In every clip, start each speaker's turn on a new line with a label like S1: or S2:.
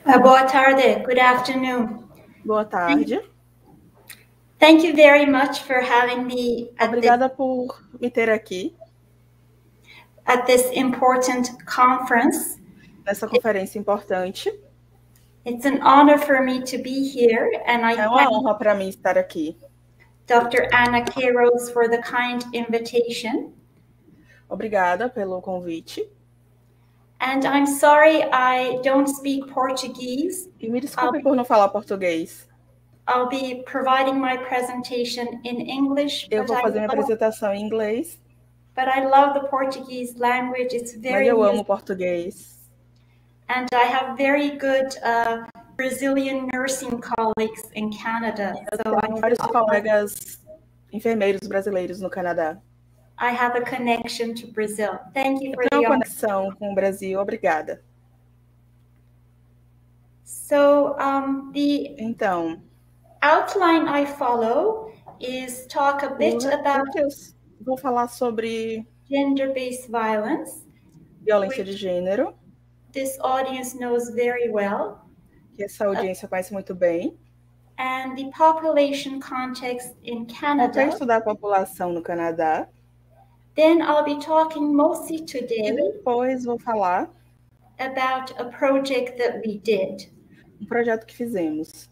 S1: Boa tarde. Good afternoon.
S2: Boa tarde.
S1: Thank you very much for having me
S2: Obrigada por me ter aqui
S1: at this important conference.
S2: Nessa conferência importante.
S1: It's an honor for me to be here, and I
S2: É uma honra para mim estar aqui.
S1: Dr. Ana Queiroz for the kind invitation.
S2: Obrigada pelo convite.
S1: And I'm sorry I don't speak Portuguese.
S2: E me desculpe por não falar português.
S1: I'll be providing my presentation in English.
S2: Eu vou fazer minha apresentação em inglês.
S1: But I love the Portuguese language. It's very
S2: Mas eu amo português.
S1: And I have very good Brazilian nursing colleagues in Canada.
S2: Eu tenho vários colegas enfermeiros brasileiros no Canadá.
S1: I have a connection to Brazil. Thank you for the
S2: tenho conexão com o Brasil. Obrigada.
S1: So,
S2: então,
S1: outline I follow is talk a bit about
S2: vou falar sobre
S1: gender-based violence.
S2: Violência de gênero.
S1: This audience knows very well.
S2: Que essa audiência conhece muito bem.
S1: And the population context in Canada.
S2: Contexto da população no Canadá.
S1: Then I'll be talking mostly today.
S2: E depois vou falar
S1: about a project that we did.
S2: Projeto que fizemos.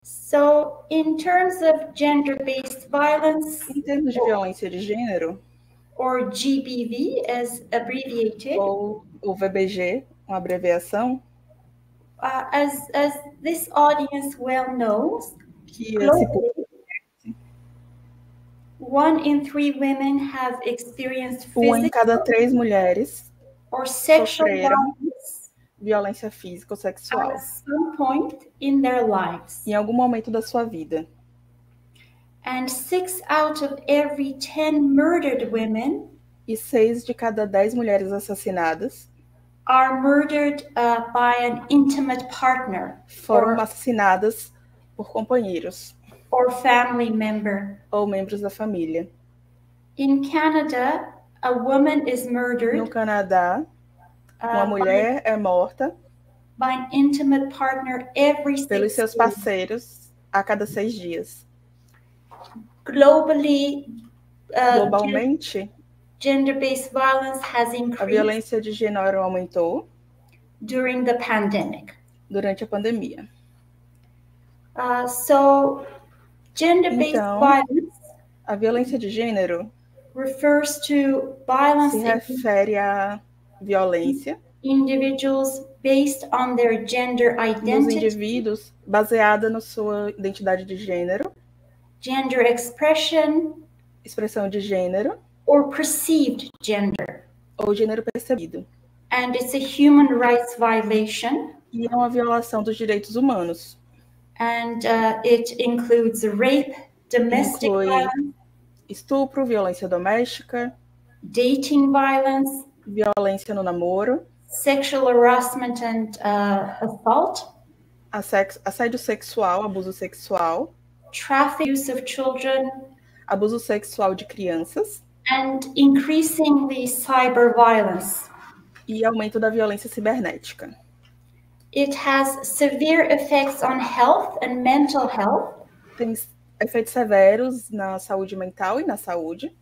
S1: So, in terms of gender-based violence,
S2: em termos de violência de gênero,
S1: or GBV as abbreviated,
S2: ou VBG, uma abreviação,
S1: as this audience well knows,
S2: que esse público,
S1: 1 in 3 women have experienced
S2: physical, em cada 3 mulheres
S1: or sexual violence
S2: violência física ou sexual
S1: at some point in their lives.
S2: Em algum momento da sua vida.
S1: And 6 out of every 10 murdered women,
S2: e 6 de cada 10 mulheres assassinadas,
S1: are murdered by an intimate partner,
S2: foram assassinadas por companheiros,
S1: or family member,
S2: ou membros da família.
S1: In Canada, a woman is murdered.
S2: No Canadá, uma mulher é morta
S1: by an intimate partner every 6
S2: pelos seus parceiros a cada 6 dias.
S1: Globally,
S2: globalmente,
S1: gender-based violence has increased.
S2: A violência de gênero aumentou
S1: during the pandemic.
S2: Durante a pandemia.
S1: So, gender-based violence,
S2: a violência de gênero
S1: refers to violence
S2: se refere a violência
S1: individuals based on their gender identity,
S2: dos indivíduos baseada na sua identidade de gênero,
S1: gender expression,
S2: expressão de gênero,
S1: or perceived gender,
S2: ou gênero percebido.
S1: And it's a human rights violation.
S2: E é uma violação dos direitos humanos.
S1: And it includes rape, domestic violence,
S2: estupro, violência doméstica,
S1: dating violence,
S2: violência no namoro,
S1: sexual harassment and assault,
S2: assédio sexual, abuso sexual,
S1: traffic, use of children,
S2: abuso sexual de crianças,
S1: and increasingly cyber violence.
S2: E aumento da violência cibernética.
S1: It has severe effects on health and mental health.
S2: Tem efeitos severos na saúde mental e na saúde.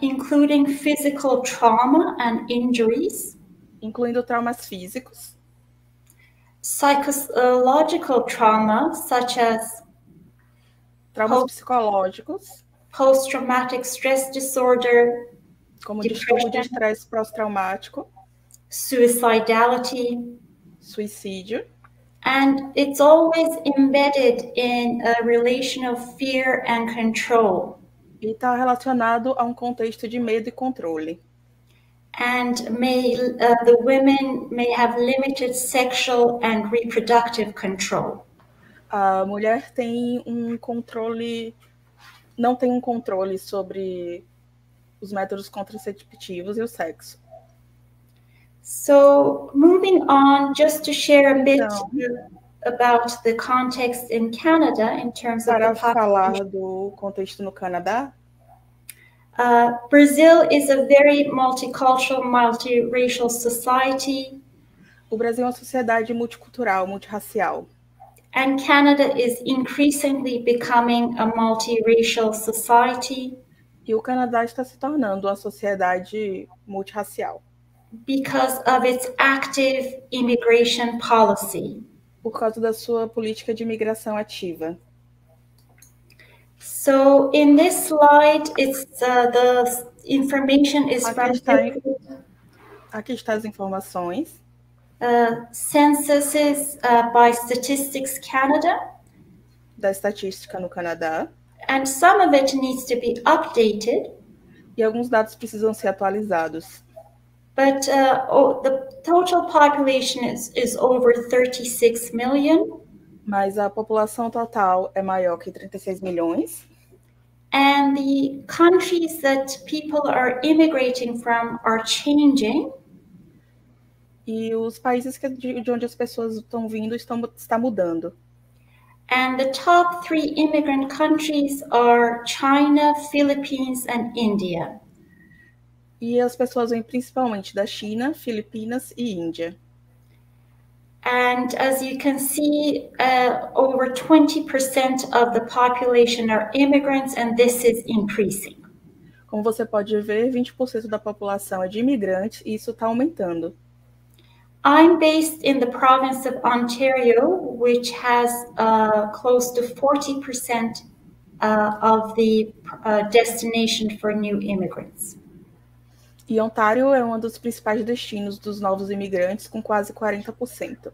S1: Including physical trauma and injuries.
S2: Incluindo traumas físicos.
S1: Psychological trauma, such as
S2: traumas psicológicos.
S1: Post-traumatic stress disorder.
S2: Como distúrbio de estresse pós-traumático.
S1: Suicidality.
S2: Suicídio.
S1: And it's always embedded in a relation of fear and control.
S2: E está relacionado a contexto de medo e controle.
S1: And the women may have limited sexual and reproductive control.
S2: A mulher tem controle, não tem controle sobre os métodos contraceptivos e o sexo.
S1: So, moving on, just to share a bit about the context in Canada in terms of
S2: para falar do contexto no Canadá.
S1: Brazil is a very multicultural, multiracial society.
S2: O Brasil é uma sociedade multicultural, multirracial.
S1: And Canada is increasingly becoming a multiracial society.
S2: E o Canadá está se tornando uma sociedade multirracial.
S1: Because of its active immigration policy.
S2: Por causa da sua política de imigração ativa.
S1: So in this slide, it's the information is
S2: aqui está as informações.
S1: Censuses by Statistics Canada.
S2: Da estatística no Canadá.
S1: And some of it needs to be updated.
S2: E alguns dados precisam ser atualizados.
S1: But the total population is over 36 million.
S2: Mas a população total é maior que 36 milhões.
S1: And the countries that people are immigrating from are changing.
S2: E os países de onde as pessoas estão vindo está mudando.
S1: And the top 3 immigrant countries are China, Philippines, and India.
S2: E as pessoas vêm principalmente da China, Filipinas e Índia.
S1: And as you can see, over 20% of the population are immigrants, and this is increasing.
S2: Como você pode ver, 20% da população é de imigrantes e isso está aumentando.
S1: I'm based in the province of Ontario, which has close to 40% of the destination for new immigrants.
S2: E Ontário é um dos principais destinos dos novos imigrantes, com quase 40%.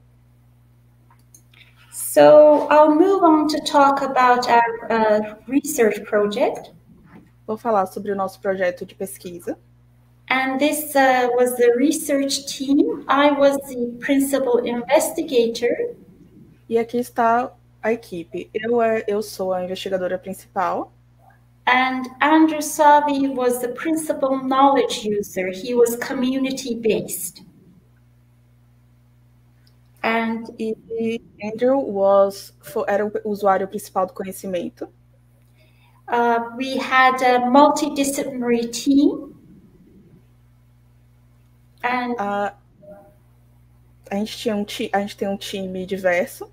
S1: So I'll move on to talk about our research project.
S2: Vou falar sobre o nosso projeto de pesquisa.
S1: And this was the research team. I was the principal investigator.
S2: E aqui está a equipe. Eu sou a investigadora principal.
S1: And Andrew Savi was the principal knowledge user. He was community-based. And
S2: Andrew era o usuário principal do conhecimento.
S1: We had a multidisciplinary team. And
S2: a gente tem um time diverso.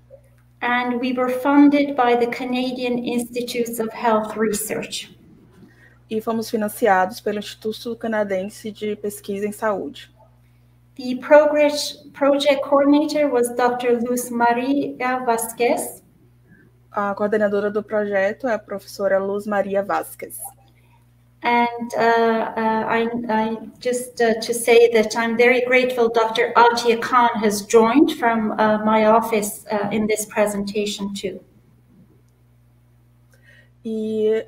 S1: And we were funded by the Canadian Institutes of Health Research.
S2: E fomos financiados pelo Instituto Canadense de Pesquisa em Saúde.
S1: The project coordinator was Dr. Luz Maria Vasquez.
S2: A coordenadora do projeto é a professora Luz Maria Vasquez.
S1: And I just to say that I'm very grateful Dr. Atia Khan has joined from my office in this presentation too.
S2: E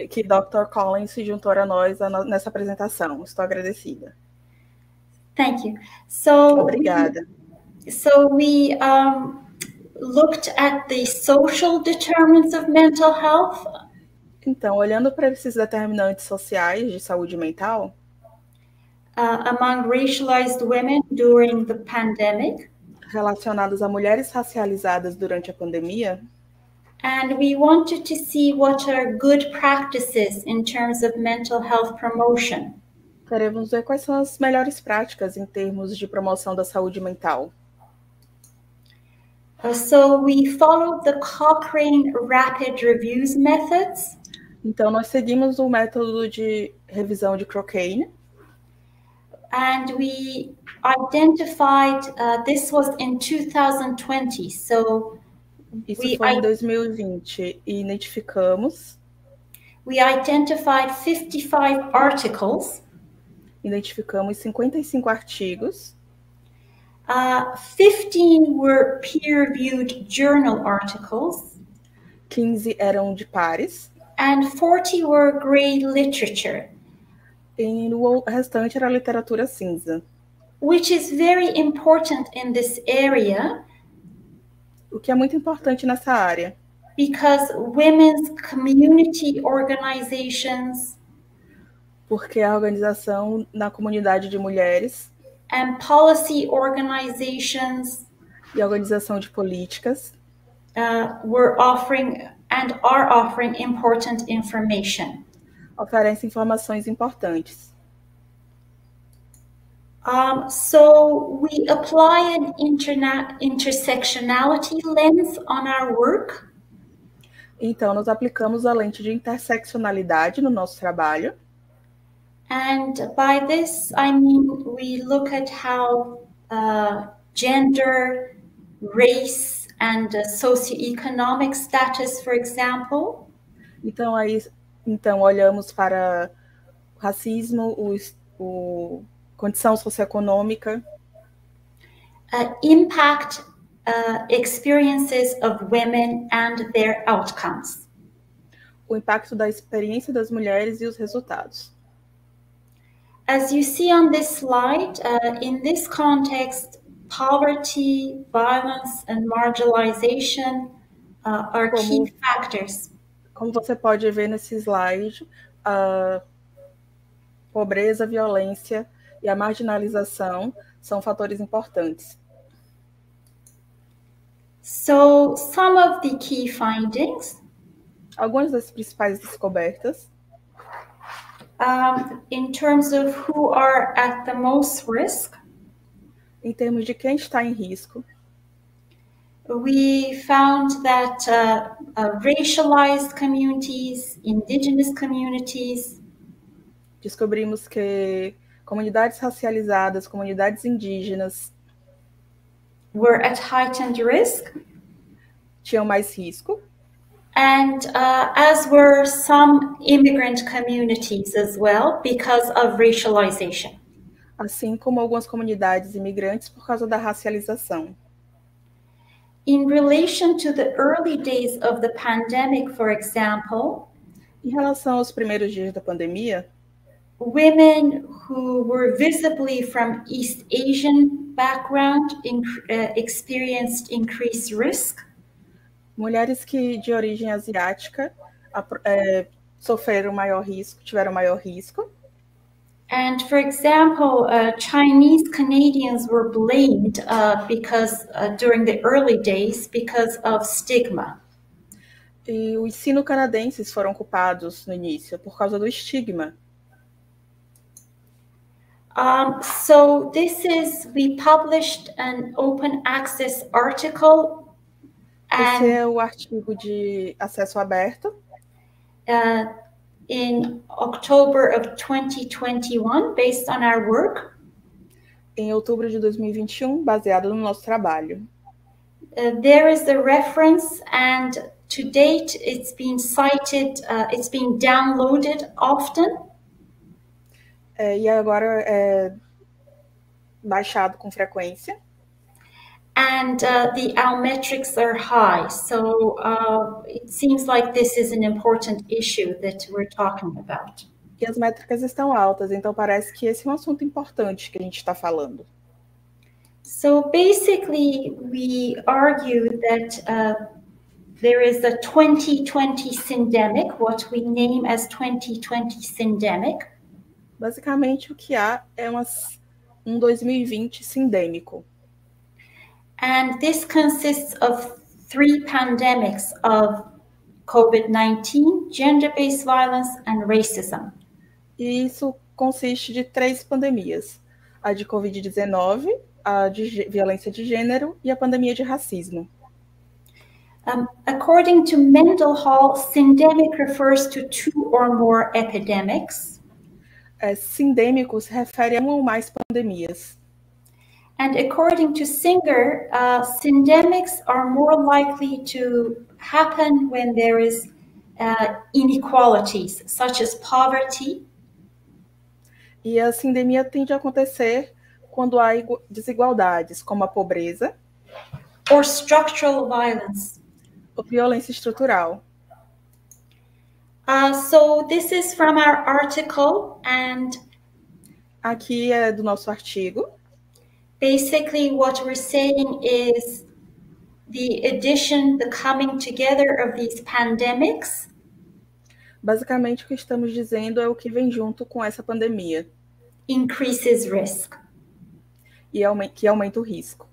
S2: que Dr. Collins se juntou a nós nessa apresentação. Estou agradecida.
S1: Thank you. So
S2: obrigada.
S1: We looked at the social determinants of mental health.
S2: Então, olhando para esses determinantes sociais de saúde mental,
S1: among racialized women during the pandemic,
S2: relacionados a mulheres racializadas durante a pandemia,
S1: and we wanted to see what are good practices in terms of mental health promotion.
S2: Queremos ver quais são as melhores práticas em termos de promoção da saúde mental.
S1: So we followed the Cochrane Rapid Reviews methods.
S2: Então, nós seguimos o método de revisão de Cochrane.
S1: And we identified, this was in 2020, so
S2: isso foi em 2020, e identificamos.
S1: We identified 55 articles.
S2: Identificamos 55 artigos.
S1: 15 were peer-reviewed journal articles.
S2: 15 eram de pares.
S1: And 40 were grey literature.
S2: E o restante era literatura cinza.
S1: Which is very important in this area.
S2: O que é muito importante nessa área.
S1: Because women's community organizations.
S2: Porque a organização na comunidade de mulheres.
S1: And policy organizations.
S2: E a organização de políticas.
S1: Were offering and are offering important information.
S2: Oferece informações importantes.
S1: So we apply an intersectionality lens on our work.
S2: Então, nós aplicamos a lente de interseccionalidade no nosso trabalho.
S1: And by this, I mean we look at how gender, race, and socioeconomic status, for example.
S2: Então olhamos para o racismo, condição socioeconômica,
S1: impact experiences of women and their outcomes.
S2: O impacto da experiência das mulheres e os resultados.
S1: As you see on this slide, in this context, poverty, violence, and marginalization are key factors.
S2: Como você pode ver nesse slide, a pobreza, a violência e a marginalização são fatores importantes.
S1: So, some of the key findings.
S2: Algumas das principais descobertas.
S1: In terms of who are at the most risk.
S2: Em termos de quem está em risco.
S1: We found that racialized communities, indigenous communities.
S2: Descobrimos que comunidades racializadas, comunidades indígenas
S1: were at heightened risk.
S2: Tinham mais risco.
S1: And as were some immigrant communities as well, because of racialization.
S2: Assim como algumas comunidades imigrantes por causa da racialização.
S1: In relation to the early days of the pandemic, for example,
S2: em relação aos primeiros dias da pandemia,
S1: women who were visibly from East Asian background experienced increased risk.
S2: Mulheres que de origem asiática sofreram maior risco, tiveram maior risco.
S1: And for example, Chinese Canadians were blamed during the early days because of stigma.
S2: E os sino-canadenses foram culpados no início por causa do estigma.
S1: So we published an open access article.
S2: Esse é o artigo de acesso aberto.
S1: In October of 2021, based on our work.
S2: Em outubro de 2021, baseado no nosso trabalho.
S1: There is the reference, and to date, it's been cited, it's been downloaded often.
S2: E agora é baixado com frequência.
S1: And the metrics are high, so it seems like this is an important issue that we're talking about.
S2: E as métricas estão altas, então parece que esse é um assunto importante que a gente está falando.
S1: So basically, we argue that there is a 2020 syndemic, what we name as 2020 syndemic.
S2: Basicamente, o que há é um 2020 sindêmico.
S1: And this consists of 3 pandemics of COVID-19, gender-based violence, and racism.
S2: E isso consiste de 3 pandemias: a de COVID-19, a de violência de gênero e a pandemia de racismo.
S1: According to Mendenhall, syndemic refers to 2 or more epidemics.
S2: Sindêmico se refere a 1 ou mais pandemias.
S1: And according to Singer, syndemics are more likely to happen when there is inequalities, such as poverty.
S2: E a sindemia tende a acontecer quando há desigualdades, como a pobreza.
S1: Or structural violence.
S2: Ou violência estrutural.
S1: So this is from our article, and
S2: aqui é do nosso artigo.
S1: Basically, what we're saying is the coming together of these pandemics.
S2: Basicamente, o que estamos dizendo é o que vem junto com essa pandemia.
S1: Increases risk.
S2: E que aumenta o risco.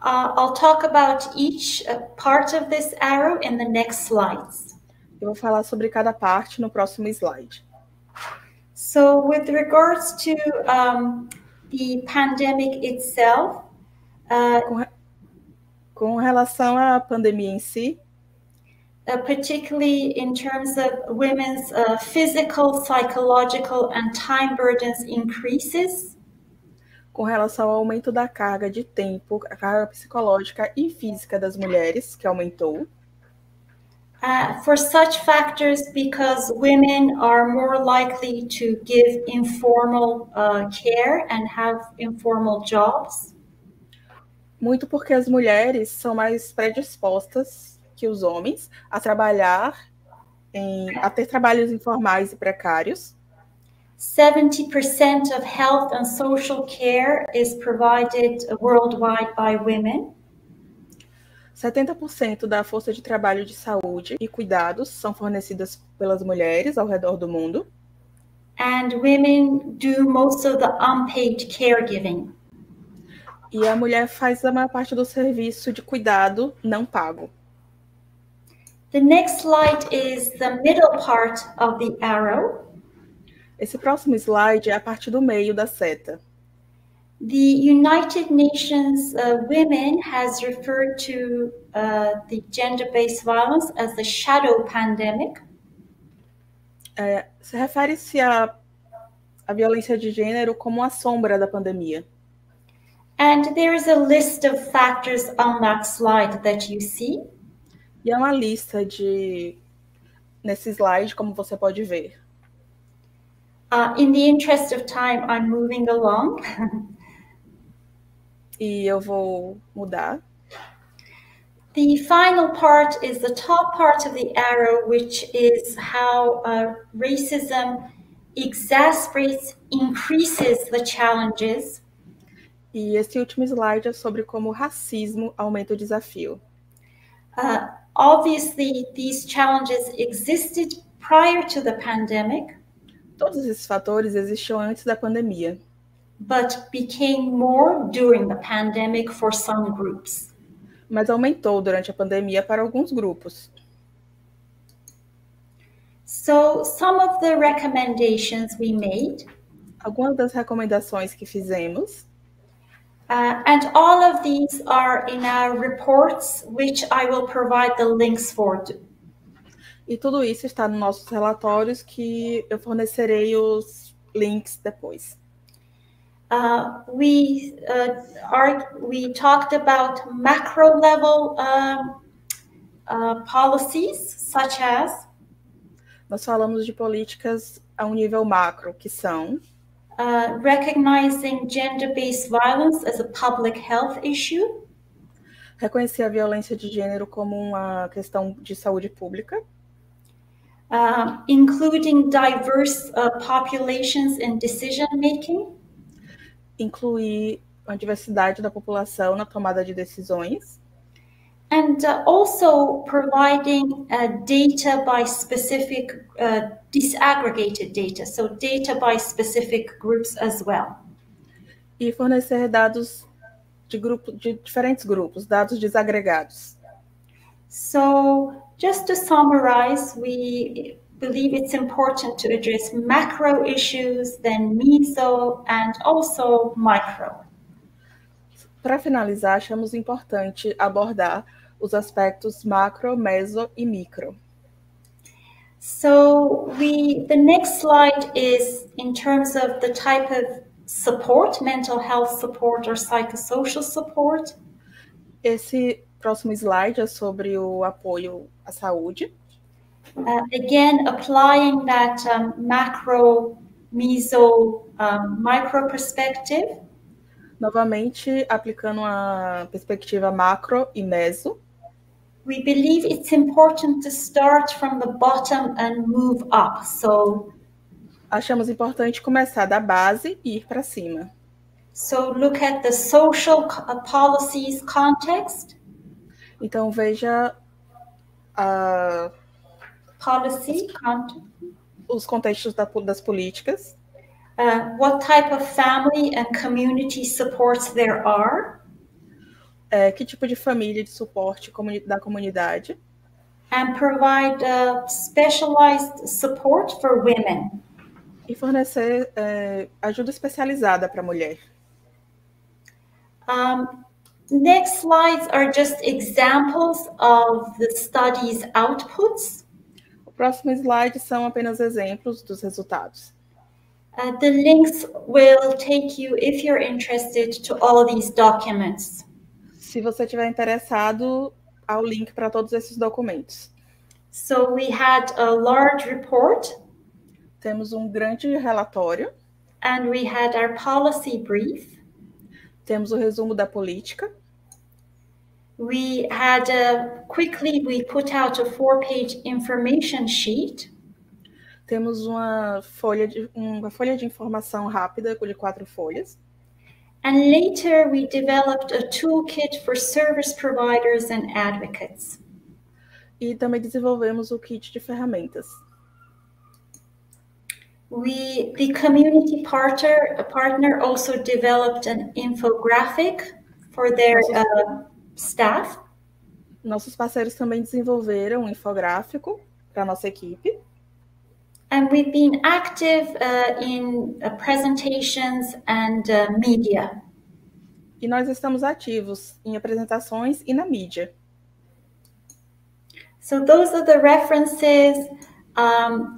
S1: I'll talk about each part of this arrow in the next slides.
S2: Eu vou falar sobre cada parte no próximo slide.
S1: So, with regards to the pandemic itself,
S2: com relação à pandemia em si,
S1: particularly in terms of women's physical, psychological, and time burdens increases.
S2: Com relação ao aumento da carga de tempo, a carga psicológica e física das mulheres, que aumentou.
S1: For such factors, because women are more likely to give informal care and have informal jobs.
S2: Muito porque as mulheres são mais predispostas que os homens a trabalhar, a ter trabalhos informais e precários.
S1: 70% of health and social care is provided worldwide by women.
S2: 70% da força de trabalho de saúde e cuidados são fornecidas pelas mulheres ao redor do mundo.
S1: And women do most of the unpaid caregiving.
S2: E a mulher faz a maior parte do serviço de cuidado não pago.
S1: The next slide is the middle part of the arrow.
S2: Esse próximo slide é a parte do meio da seta.
S1: The United Nations Women has referred to the gender-based violence as the shadow pandemic.
S2: Se refere-se à violência de gênero como a sombra da pandemia.
S1: And there is a list of factors on that slide that you see.
S2: E é uma lista nesse slide, como você pode ver.
S1: In the interest of time, I'm moving along.
S2: E eu vou mudar.
S1: The final part is the top part of the arrow, which is how racism exacerbates, increases the challenges.
S2: E esse último slide é sobre como o racismo aumenta o desafio.
S1: Obviously, these challenges existed prior to the pandemic.
S2: Todos esses fatores existiam antes da pandemia.
S1: But became more during the pandemic for some groups.
S2: Mas aumentou durante a pandemia para alguns grupos.
S1: So, some of the recommendations we made.
S2: Algumas das recomendações que fizemos.
S1: And all of these are in our reports, which I will provide the links for.
S2: E tudo isso está nos nossos relatórios, que eu fornecerei os links depois.
S1: We talked about macro level policies, such as.
S2: Nós falamos de políticas a um nível macro, que são
S1: recognizing gender-based violence as a public health issue.
S2: Reconhecer a violência de gênero como uma questão de saúde pública.
S1: Including diverse populations in decision making.
S2: Incluir a diversidade da população na tomada de decisões.
S1: And also providing data by specific, disaggregated data, so data by specific groups as well.
S2: E fornecer dados de diferentes grupos, dados desagregados.
S1: So, just to summarize, we believe it's important to address macro issues, then meso, and also micro.
S2: Para finalizar, achamos importante abordar os aspectos macro, meso e micro.
S1: So the next slide is in terms of the type of support, mental health support or psychosocial support.
S2: Esse próximo slide é sobre o apoio à saúde.
S1: Again, applying that macro, meso, micro perspective.
S2: Novamente, aplicando a perspectiva macro e meso.
S1: We believe it's important to start from the bottom and move up. So,
S2: achamos importante começar da base e ir para cima.
S1: So, look at the social policies context.
S2: Então, veja a
S1: policy context.
S2: Os contextos das políticas.
S1: What type of family and community supports there are.
S2: Que tipo de família de suporte da comunidade.
S1: And provide specialized support for women.
S2: E fornecer ajuda especializada para a mulher.
S1: Next slides are just examples of the study's outputs.
S2: O próximo slide são apenas exemplos dos resultados.
S1: The links will take you, if you're interested, to all these documents.
S2: Se você estiver interessado, há o link para todos esses documentos.
S1: So we had a large report.
S2: Temos um grande relatório.
S1: And we had our policy brief.
S2: Temos o resumo da política.
S1: We had quickly we put out a 4-page information sheet.
S2: Temos uma folha de informação rápida de 4 folhas.
S1: And later we developed a toolkit for service providers and advocates.
S2: E também desenvolvemos o kit de ferramentas.
S1: The community partner also developed an infographic for their staff.
S2: Nossos parceiros também desenvolveram um infográfico para a nossa equipe.
S1: And we've been active in presentations and media.
S2: E nós estamos ativos em apresentações e na mídia.
S1: So those are the references.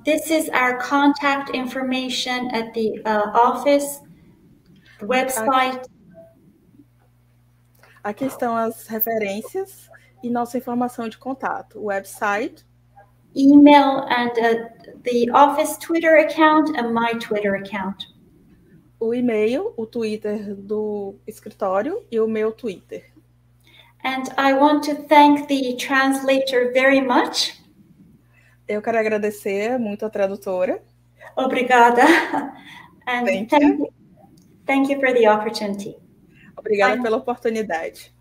S1: This is our contact information at the office, the website.
S2: Aqui estão as referências e nossa informação de contato, o website,
S1: email, and the office Twitter account and my Twitter account.
S2: O e-mail, o Twitter do escritório e o meu Twitter.
S1: And I want to thank the translator very much.
S2: Eu quero agradecer muito a tradutora.
S1: Obrigada. And thank you for the opportunity.
S2: Obrigada pela oportunidade.